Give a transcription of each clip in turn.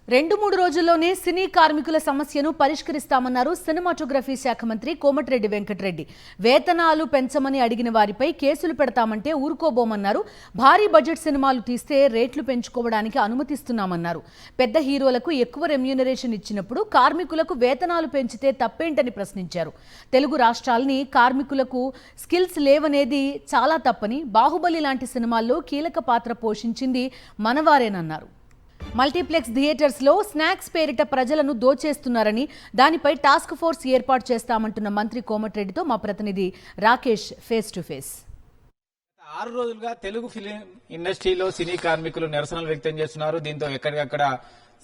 2-3 రోజుల్లోనే సినీ కార్మికుల సమస్యను పరిష్కరిస్తామన్నారు సినిమాటోగ్రఫీ శాఖ మంత్రి కోమటిరెడ్డి వెంకటరెడ్డి. వేతనాలు పెంచమని అడిగిన వారిపై కేసులు పెడతామంటే ఊరుకోబోమన్నారు. భారీ బడ్జెట్ సినిమాలు తీస్తే రేట్లు పెంచుకోవడానికి అనుమతిస్తున్నామన్నారు. పెద్ద హీరోలకు ఎక్కువ రెమ్యూనరేషన్ ఇచ్చినప్పుడు కార్మికులకు వేతనాలు పెంచితే తప్పేంటని ప్రశ్నించారు. తెలుగు రాష్ట్రాల్ని కార్మికులకు స్కిల్స్ లేవనేది చాలా తప్పని, బాహుబలి లాంటి సినిమాల్లో కీలక పాత్ర పోషించింది మనవారేనన్నారు. మల్టీప్లెక్స్ థియేటర్స్ లో స్నాక్స్ పేరిట ప్రజలను దోచేస్తున్నారని, దానిపై టాస్క్ ఫోర్స్ ఏర్పాటు చేస్తామంటున్న మంత్రి కోమటిరెడ్డితో మా ప్రతినిధి రాకేష్ ఫేస్ టు ఫేస్. 6 రోజులుగా తెలుగు ఫిలిం ఇండస్ట్రీలో సినీ కార్మికులు నిరసనలు వ్యక్తం చేస్తున్నారు. దీంతో ఎక్కడికక్కడ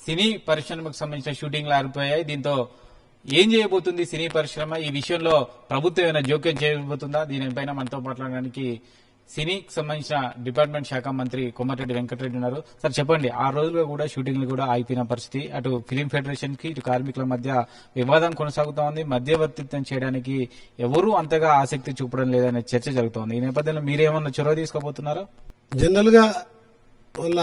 సినీ పరిశ్రమకు సంబంధించిన షూటింగ్లు ఆగిపోయాయి. దీంతో ఏం చేయబోతుంది సినీ పరిశ్రమ? ఈ విషయంలో ప్రభుత్వం ఏమైనా జోక్యం చేయబోతుందా? దీనిపైన మనతో మాట్లాడడానికి సినీకి సంబంధించిన డిపార్ట్మెంట్ శాఖ మంత్రి కోమటిరెడ్డి వెంకటరెడ్డి ఉన్నారు. సార్ చెప్పండి, 6 రోజులుగా కూడా షూటింగ్లు కూడా ఆగిపోయిన పరిస్థితి. అటు ఫిలిం ఫెడరేషన్ కి ఇటు కార్మికుల మధ్య వివాదం కొనసాగుతా ఉంది. మధ్యవర్తిత్వం చేయడానికి ఎవరూ అంతగా ఆసక్తి చూపడం లేదనే చర్చ జరుగుతోంది. ఈ నేపథ్యంలో మీరేమన్నా చొరవ తీసుకోబోతున్నారా? జనరల్ గా వాళ్ళ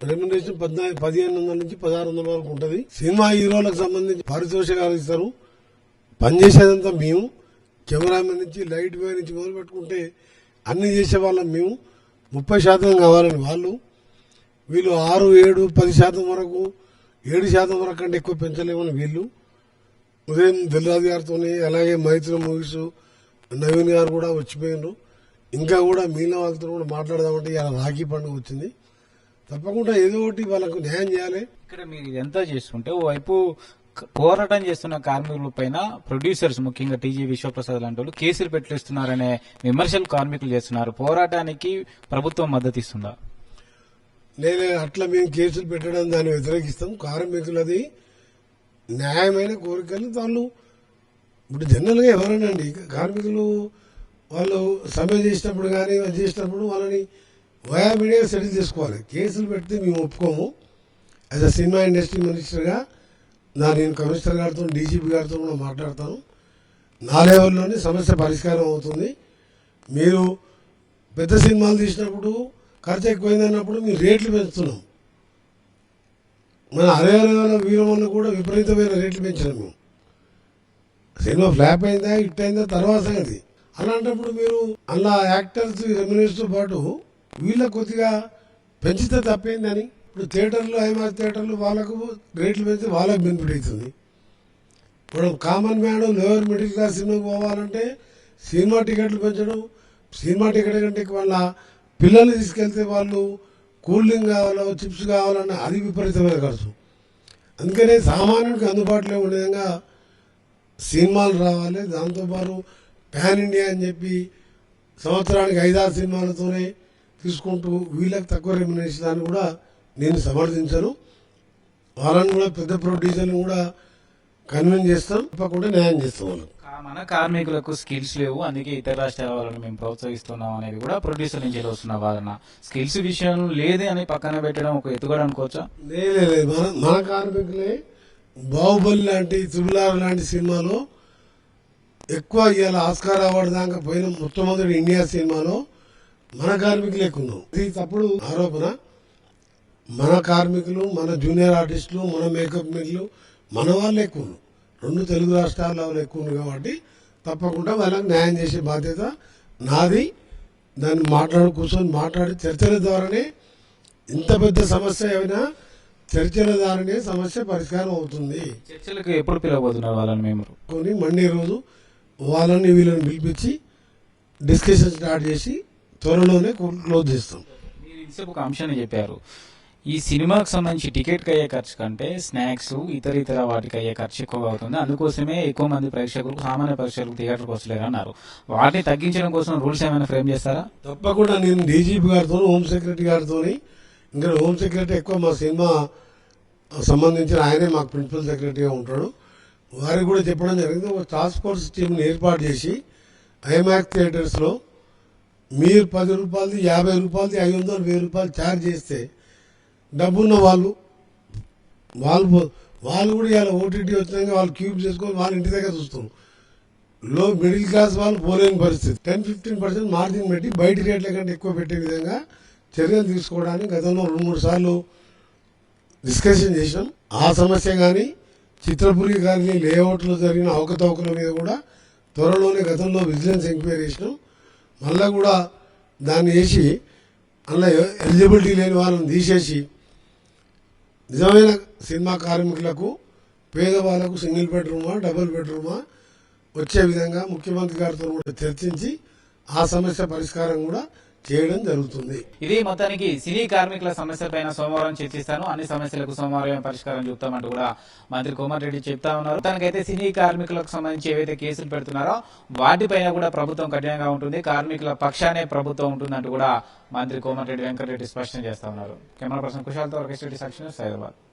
రెమ్యునరేషన్ 1500 నుంచి 1600 వరకు ఉంటుంది. సినిమా హీరోలకు సంబంధించి పారితోషికాలు ఇస్తారు. పనిచేసేదంతా మేము, కెమెరామెన్ నుంచి లైట్ బాయ్ నుంచి మొదలు పెట్టుకుంటే అన్ని చేసే వాళ్ళం మేము. 30% కావాలని వాళ్ళు, వీళ్ళు 6, 7, 10% వరకు, 7% వరకు కంటే ఎక్కువ పెంచలేమని వీళ్ళు. ఉదయం దిల్రాజు గారితో అలాగే మైత్రి మూవీస్ నవీన్ గారు కూడా వచ్చిపోయినారు. ఇంకా కూడా మిగిలిన వాళ్ళతో కూడా మాట్లాడదామంటే ఇలా రాఖీ పండుగ వచ్చింది. తప్పకుండా ఏదో ఒకటి వాళ్ళకు న్యాయం చేయాలి. ఇక్కడ మీరు ఇదంతా చేస్తుంటే ఓవైపు పోరాటం చేస్తున్న కార్మికుల పైన ప్రొడ్యూసర్స్, ముఖ్యంగా టీజీ విశ్వప్రసాద్ లాంటి వాళ్ళు కేసులు పెట్టిస్తున్నారనే విమర్శలు కార్మికులు చేస్తున్నారు. పోరాటానికి ప్రభుత్వం మద్దతు ఇస్తుందా? నేను అట్లా మేము కేసులు పెట్టడం దాన్ని వ్యతిరేకిస్తాం. కార్మికులది న్యాయమైన కోరికలు వాళ్ళు ఇప్పుడు జనరల్ గా ఎవరైనా అండి కార్మికులు వాళ్ళు సమ్మె చేసినప్పుడు కానీ చేసినప్పుడు వాళ్ళని వయా మీడియా సెటిల్ చేసుకోవాలి. కేసులు పెడితే మేము ఒప్పుకోము. యాజ్ అ సినిమా ఇండస్ట్రీ మినిస్టర్గా నేను కమిషనర్ గారితో, డీజీపీ గారితో కూడా మాట్లాడతాను. నా లెవెల్లోనే సమస్య పరిష్కారం అవుతుంది. మీరు పెద్ద సినిమాలు తీసినప్పుడు ఖర్చు ఎక్కువైందన్నప్పుడు మీరు రేట్లు పెంచుతున్నాం. మన అరేవల వీరమన్న కూడా విపరీతమైన రేట్లు పెంచినాం మేము. సినిమా ఫ్లాప్ అయిందా హిట్ అయిందా తర్వాత సంగతి. అలాంటప్పుడు మీరు అలా యాక్టర్స్ రెమ్యునరేషన్తో పాటు వీళ్ళ కొద్దిగా పెంచితే తప్పైందని. ఇప్పుడు థియేటర్లు, ఐమాక్స్ థియేటర్లు వాళ్ళకు రేట్లు పెంచి వాళ్ళకు బెనిఫిట్ అవుతుంది. మనం common man, lower middle class సినిమాకి పోవాలంటే సినిమా టికెట్లు పెంచడం, సినిమా టికెట్ కంటే వాళ్ళ పిల్లల్ని తీసుకెళ్తే వాళ్ళు కూల్ డ్రింక్ కావాలో చిప్స్ కావాలన్నా అది విపరీతమైన ఖర్చు. అందుకనే సామాన్యుడికి అందుబాటులో ఉండే విధంగా సినిమాలు రావాలి. దాంతోపాటు ప్యాన్ ఇండియా అని చెప్పి సంవత్సరానికి 5-6 సినిమాలతోనే తీసుకుంటూ వీళ్ళకి తక్కువ రెమ్యునరేషన్ అని కూడా నేను సమర్థించను. వాళ్ళని కూడా పెద్ద ప్రొడ్యూసర్ని కూడా కన్విన్స్ చేస్తాం. తప్పకుండా న్యాయం చేస్తాం. వాళ్ళకి మన కార్మికులకు స్కిల్స్ లేవు, అందుకే ఇతర రాష్ట్రాల వాళ్ళని మేము ప్రోత్సహిస్తున్నాం అనేది కూడా ప్రొడ్యూసర్ నుంచి వస్తున్న వాదన. స్కిల్స్ విషయం లేదే అని పక్కన పెట్టడం ఒక ఎత్తుగడ అనుకోవచ్చా? లేదు, మన కార్మికులే బాహుబలి లాంటి, త్రిబుల్ లాంటి సినిమాలో ఎక్కువ ఇవాళ ఆస్కార్ అవార్డు దాకా పోయిన మొట్టమొదటి ఇండియా సినిమాలో మన కార్మికులు ఎక్కువ ఉన్నాం. ఇది తప్పుడు ఆరోపణ. మన కార్మికులు, మన జూనియర్ ఆర్టిస్టులు, మన మేకప్ మెన్లు మన వాళ్ళు ఎక్కువ ఉన్నారు. 2 తెలుగు రాష్ట్రాల వాళ్ళు ఎక్కువ ఉన్నారు కాబట్టి తప్పకుండా వాళ్ళకి న్యాయం చేసే బాధ్యత నాది. దాన్ని కూర్చొని మాట్లాడి చర్చల ద్వారానే, ఇంత పెద్ద సమస్య అయినా చర్చల ద్వారానే సమస్య పరిష్కారం అవుతుంది. చర్చలకు ఎప్పుడు పిలవబోతున్నారు వాళ్ళని? మేము మండే రోజు వాళ్ళని వీళ్ళని పిలిపించి డిస్కషన్ స్టార్ట్ చేసి త్వరలోనే క్లోజ్ చేస్తాం. మీరు ఇంతసేపు ఒక అంశాన్ని చెప్పారు, ఈ సినిమాకి సంబంధించి టికెట్కి అయ్యే ఖర్చు కంటే స్నాక్స్, ఇతర వాటికి అయ్యే ఖర్చు ఎక్కువగా అవుతుంది. అందుకోసమే ఎక్కువ మంది ప్రేక్షకులు, సామాన్య ప్రేక్షకులు థియేటర్కి వస్తలేరు అన్నారు. వాటిని తగ్గించడం కోసం రూల్స్ ఏమైనా ఫ్రేమ్ చేస్తారా? తప్పకుండా. నేను డీజీపీ గారితో, హోమ్ సెక్రటరీ గారితో, ఇంకా హోమ్ సెక్రటరీ ఎక్కువ మా సినిమా సంబంధించిన ఆయనే మాకు ప్రిన్సిపల్ సెక్రటరీగా ఉంటాడు. వారికి కూడా చెప్పడం జరిగింది. ఒక టాస్క్ ఫోర్స్ టీంని ఏర్పాటు చేసి ఐమాక్స్ థియేటర్స్లో మీరు 10 రూపాయలది, 50 రూపాయలది, 500, 1000 రూపాయలు ఛార్జ్ చేస్తే డబ్బున్న వాళ్ళు కూడా ఇలా ఓటీటీ వచ్చినాక వాళ్ళు క్యూబ్ చేసుకొని వాళ్ళ ఇంటి దగ్గర చూస్తారు. మిడిల్ క్లాస్ వాళ్ళు పోలేని పరిస్థితి. 10-15% మార్జిన్ పెట్టి బయట రేట్ల కంటే ఎక్కువ పెట్టే విధంగా చర్యలు తీసుకోవడానికి గతంలో 2-3 సార్లు డిస్కషన్ చేసినాం. ఆ సమస్య కానీ చిత్రపురి గారి లేఅవుట్లో జరిగిన అవకతవకల మీద కూడా త్వరలోనే గతంలో విజిలెన్స్ ఎంక్వైరీ చేసినాం. మళ్ళా కూడా దాన్ని వేసి అందులో ఎలిజిబిలిటీ లేని వాళ్ళని తీసేసి నిజమైన సినిమా కార్మికులకు పేదవాళ్ళకు సింగిల్ బెడ్రూమా డబుల్ బెడ్రూమా వచ్చే విధంగా ముఖ్యమంత్రి గారితో కూడా చర్చించి ఆ సమస్య పరిష్కారం కూడా చేయడం జరుగుతుంది. ఇది మొత్తానికి సినీ కార్మికుల సమస్య పైన సోమవారం చర్చిస్తాను, అన్ని సమస్యలకు సోమవారం పరిష్కారం చూపుతామంటూ కూడా మంత్రి కోమటిరెడ్డి చెప్తా ఉన్నారు. తనకైతే సినీ కార్మికులకు సంబంధించి ఏవైతే కేసులు పెడుతున్నారో వాటిపైన కూడా ప్రభుత్వం కఠినంగా ఉంటుంది, కార్మికుల పక్షానే ప్రభుత్వం ఉంటుందంటూ కూడా మంత్రి కోమటిరెడ్డి వెంకటరెడ్డి స్పష్టం చేస్తా ఉన్నారు. కెమెరా పర్సన్ కుశాల్తో ఆర్కెస్ట్రేట్ సెక్షన్ హైదరాబాద్.